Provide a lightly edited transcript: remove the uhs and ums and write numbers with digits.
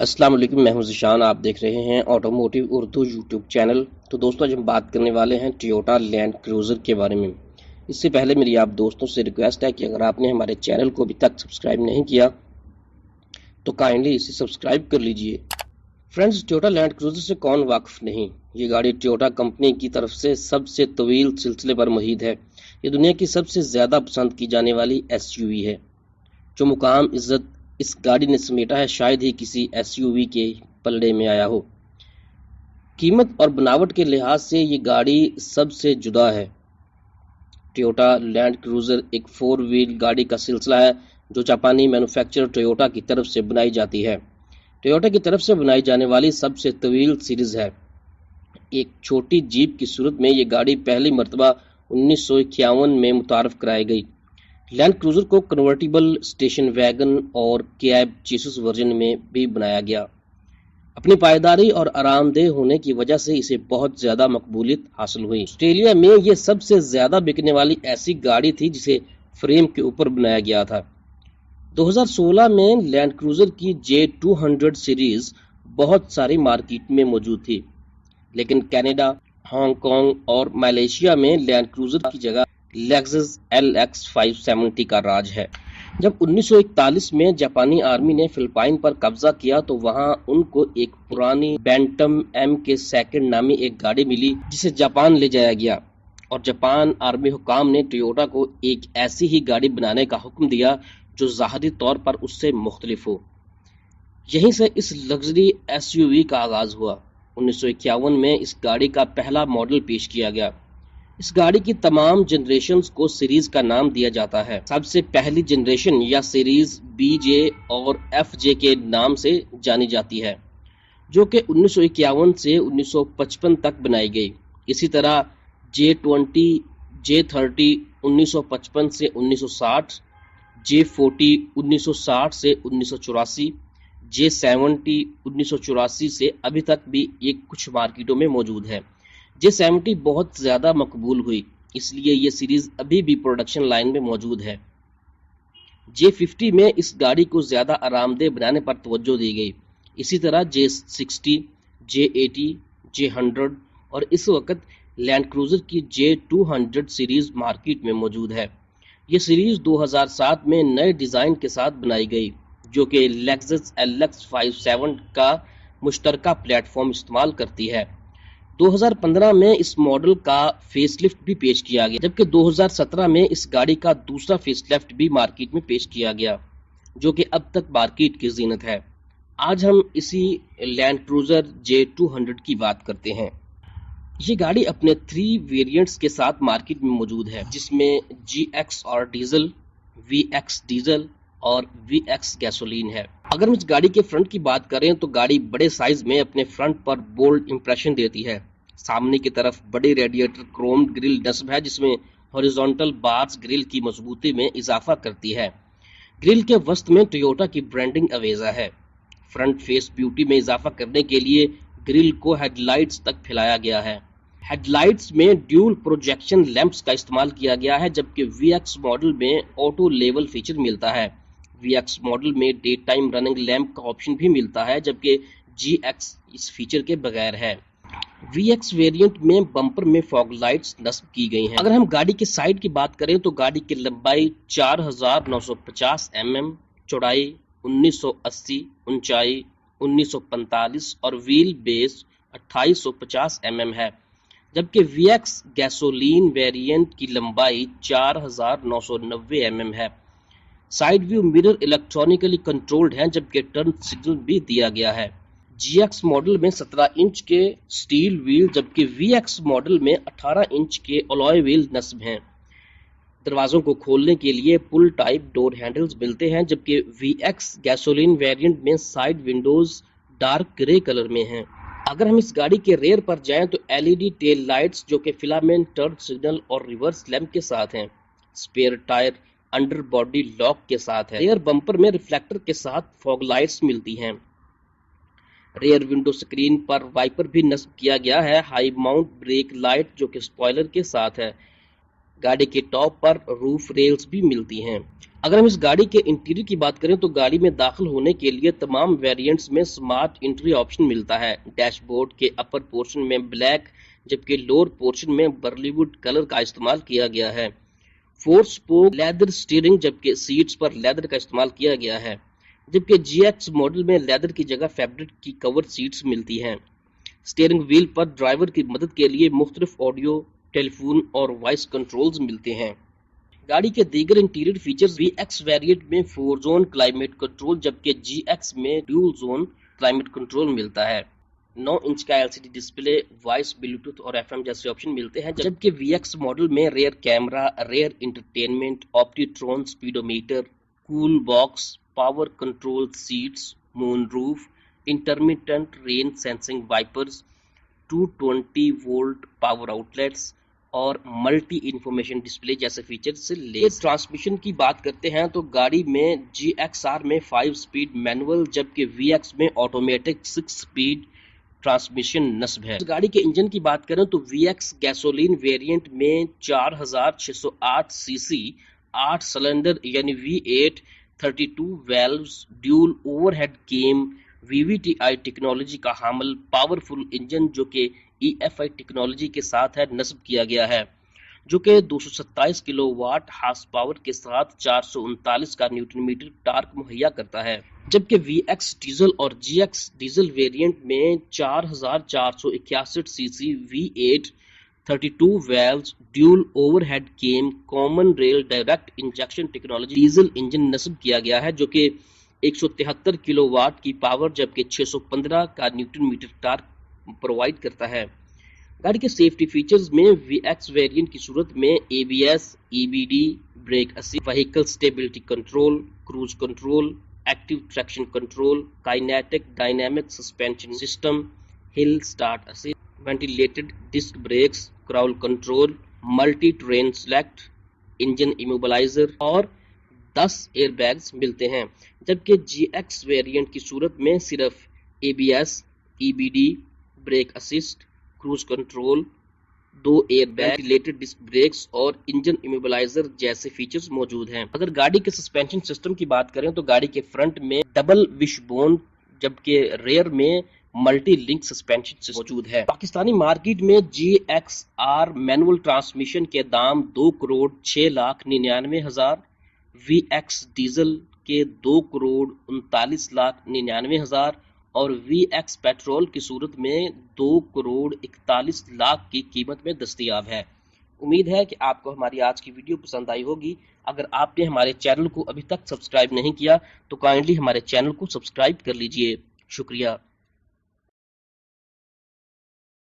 अस्सलाम वालेकुम, मैं हूं ज़ीशान। आप देख रहे हैं ऑटोमोटिव उर्दू यूट्यूब चैनल। तो दोस्तों, आज हम बात करने वाले हैं टोयोटा लैंड क्रूज़र के बारे में। इससे पहले मेरी आप दोस्तों से रिक्वेस्ट है कि अगर आपने हमारे चैनल को अभी तक सब्सक्राइब नहीं किया तो काइंडली इसे सब्सक्राइब कर लीजिए। फ्रेंड्स, टोयोटा लैंड क्रूज़र से कौन वाकिफ नहीं। ये गाड़ी टोयोटा कंपनी की तरफ से सबसे तवील सिलसिले पर मुहित है। ये दुनिया की सबसे ज़्यादा पसंद की जाने वाली एसयूवी है। जो मुकाम इज्जत इस गाड़ी ने समेटा है, शायद ही किसी एसयूवी के पलड़े में आया हो। कीमत और बनावट के लिहाज से ये गाड़ी सबसे जुदा है। टोयोटा लैंड क्रूज़र एक 4 व्हील गाड़ी का सिलसिला है जो जापानी मैन्युफैक्चरर टोयोटा की तरफ से बनाई जाती है। टोयोटा की तरफ से बनाई जाने वाली सबसे तवील सीरीज है। एक छोटी जीप की सूरत में ये गाड़ी पहली मरतबा 1951 में मुतारफ कराई गई। लैंड क्रूज़र को कन्वर्टिबल, स्टेशन वैगन और कैब चेसिस वर्जन में भी बनाया गया। अपनी पायदारी और आरामदेह होने की वजह से इसे बहुत ज़्यादा मकबूलियत हासिल हुई। ऑस्ट्रेलिया में ये सबसे ज़्यादा बिकने वाली ऐसी गाड़ी थी जिसे फ्रेम के ऊपर बनाया गया था। 2016 में लैंड क्रूज़र की j200 सीरीज़ बहुत सारी मार्केट में मौजूद थी, लेकिन कनाडा, हांगकांग और मलेशिया में लैंड क्रूज़र की जगह लेक्सस LX 570 का राज है। जब 1941 में जापानी आर्मी ने फिलिपाइन पर कब्जा किया तो वहां उनको एक पुरानी बैंटम MK2 नामी एक गाड़ी मिली जिसे जापान ले जाया गया, और जापान आर्मी हुकाम ने टोयोटा को एक ऐसी ही गाड़ी बनाने का हुक्म दिया जो ज़ाहिरी तौर पर उससे मुख्तलिफ हो। यहीं से इस लग्जरी SUV का आगाज हुआ। 1951 में इस गाड़ी का पहला मॉडल पेश किया गया। इस गाड़ी की तमाम जनरेशन्स को सीरीज का नाम दिया जाता है। सबसे पहली जनरेशन या सीरीज BJ और FJ के नाम से जानी जाती है, जो कि 1951 से 1955 तक बनाई गई। इसी तरह J20, J30 1955 से 1960, J40 1960 से 1984, J70 1984 से अभी तक भी ये कुछ मार्केटों में मौजूद है। J70 बहुत ज़्यादा मकबूल हुई, इसलिए ये सीरीज़ अभी भी प्रोडक्शन लाइन में मौजूद है। J50 में इस गाड़ी को ज़्यादा आरामदेह बनाने पर तवज्जो दी गई। इसी तरह J60, J80, J100 और इस वक्त लैंड क्रूज़र की J200 सीरीज़ मार्केट में मौजूद है। ये सीरीज़ 2007 में नए डिज़ाइन के साथ बनाई गई, जो कि लेक्सस LX 57 का मुश्तरका प्लेटफॉर्म इस्तेमाल करती है। 2015 में इस मॉडल का फेसलिफ्ट भी पेश किया गया, जबकि 2017 में इस गाड़ी का दूसरा फेसलिफ्ट भी मार्केट में पेश किया गया, जो कि अब तक मार्केट की जीनत है। आज हम इसी लैंड क्रूज़र J200 की बात करते हैं। ये गाड़ी अपने 3 वेरिएंट्स के साथ मार्केट में मौजूद है, जिसमें GX और डीजल, VX डीजल और VX गैसोलीन है। अगर हम इस गाड़ी के फ्रंट की बात करें तो गाड़ी बड़े साइज में अपने फ्रंट पर बोल्ड इंप्रेशन देती है। सामने की तरफ बड़ी रेडिएटर क्रोम ग्रिल नस्ब है, जिसमें हॉरिजॉन्टल बार्स ग्रिल की मजबूती में इजाफा करती है। ग्रिल के वस्त में टोयोटा की ब्रांडिंग अवेजा है। फ्रंट फेस ब्यूटी में इजाफा करने के लिए ग्रिल को हेडलाइट्स तक फैलाया गया है। हेडलाइट्स में ड्यूल प्रोजेक्शन लैंप्स का इस्तेमाल किया गया है, जबकि VX मॉडल में ऑटो लेवल फीचर मिलता है। VX मॉडल में डे टाइम रनिंग लैंप का ऑप्शन भी मिलता है, जबकि GX इस फीचर के बगैर है। VX वेरिएंट में बम्पर में फॉग लाइट्स नस्ब की गई हैं। अगर हम गाड़ी के साइड की बात करें तो गाड़ी की लंबाई 4950 mm, चौड़ाई 1980, ऊंचाई 1945 और व्हील बेस 2850 mm है, जबकि VX गैसोलीन वेरिएंट की लंबाई 4990 mm है। Side view mirror electronically controlled हैं, जबकि टर्न सिग्नल भी दिया गया है। GX मॉडल में 17 इंच के स्टील व्हील, जबकि VX मॉडल में 18 इंच के अलॉय व्हील नस्ब हैं। दरवाजों को खोलने के लिए पुल टाइप डोर हैंडल्स मिलते हैं, जबकि VX गैसोलीन वेरिएंट में side Windows dark grey colour में हैं। अगर हम इस गाड़ी के रेयर पर जाएं तो LED टेल लाइट्स, जो कि फिलामेंट टर्न सिग्नल और रिवर्स लैंप के साथ हैं। Spare tyre under body lock के साथ है। रेयर बम्पर में रिफ्लेक्टर के साथ फॉग लाइट्स मिलती हैं। रेयर विंडो स्क्रीन पर वाइपर भी नस्ब किया गया है। हाई माउंट ब्रेक लाइट, जो कि स्पॉइलर के साथ है। गाड़ी के टॉप पर रूफ रेल्स भी मिलती हैं। अगर हम इस गाड़ी के इंटीरियर की बात करें तो गाड़ी में दाखिल होने के लिए तमाम वेरिएंट्स में स्मार्ट एंट्री ऑप्शन मिलता है। डैशबोर्ड के अपर पोर्शन में ब्लैक जबकि लोअर पोर्शन में बर्लीवुड कलर का इस्तेमाल किया गया है। 4 स्पोक लेदर स्टीयरिंग जबकि सीट्स पर लेदर का इस्तेमाल किया गया है, जबकि GX मॉडल में लेदर की जगह फैब्रिक की कवर सीट्स मिलती हैं। स्टीयरिंग व्हील पर ड्राइवर की मदद के लिए मुख्तलिफ ऑडियो, टेलीफोन और वॉइस कंट्रोल्स मिलते हैं। गाड़ी के दीगर इंटीरियर फीचर्स VX वेरिएंट में 4 जोन क्लाइमेट कंट्रोल जबकि GX में ड्यूल जोन क्लाइमेट कंट्रोल मिलता है। 9 इंच का LCD डिस्प्ले, वॉइस, ब्लूटूथ और FM जैसे ऑप्शन मिलते हैं, जबकि VX मॉडल में rear camera, rear entertainment, Optitron speedometer, cool box, power control seats, moon roof, intermittent rain sensing wipers, 220 volt power outlets और मल्टी इंफॉर्मेशन डिस्प्ले जैसे feature से लेस। ट्रांसमिशन की बात करते हैं तो गाड़ी में GXR में 5 स्पीड मैनुअल जबकि VX में ऑटोमेटिक 6 स्पीड ट्रांसमिशन नस्ब है। गाड़ी के इंजन की बात करें तो VX गैसोलीन वेरिएंट में 4608 सीसी 8 सिलेंडर यानी V8 32 वेल्व्स ड्यूल ओवरहेड केम VVTi टेक्नोलॉजी का हामिल पावरफुल इंजन जो कि EFI टेक्नोलॉजी के साथ है नस्ब किया गया है, जो कि 227 किलोवाट हार्स पावर के साथ 439 का न्यूटन मीटर टार्क मुहैया करता है। जबकि VX डीजल और GX डीजल वेरिएंट में 4461 cc V8 32 valves dual overhead cam common rail direct injection technology diesel engine नस्ब किया गया है, जो कि 173 किलोवाट की पावर जबकि 615 का न्यूटन मीटर टार्क प्रोवाइड करता है। गाड़ी के सेफ्टी फीचर्स में VX वेरिएंट की सूरत में ABS, EBD, brake assist, vehicle stability control, cruise control, active traction control, kinetic dynamic suspension system, hill start assist, ventilated disc brakes, crawl control, multi terrain select, engine immobiliser और 10 airbags मिलते हैं। जबकि GX variant की सूरत में सिर्फ ABS, EBD, brake assist, cruise control, 2 airbag, ventilated disc brakes और engine immobiliser जैसे फीचर्स मौजूद हैं। अगर गाड़ी के सस्पेंशन सिस्टम की बात करें तो गाड़ी के फ्रंट में डबल विशबोन जबकि रेयर में मल्टी लिंक सस्पेंशन मौजूद है। पाकिस्तानी मार्केट में GXR मैनुअल ट्रांसमिशन के दाम 2,06,99,000, VX डीजल के 2,39,99,000 और VX पेट्रोल की सूरत में 2,41,00,000 की कीमत में दस्तयाब है। उम्मीद है कि आपको हमारी आज की वीडियो पसंद आई होगी। अगर आपने हमारे चैनल को अभी तक सब्सक्राइब नहीं किया तो काइंडली हमारे चैनल को सब्सक्राइब कर लीजिए। शुक्रिया।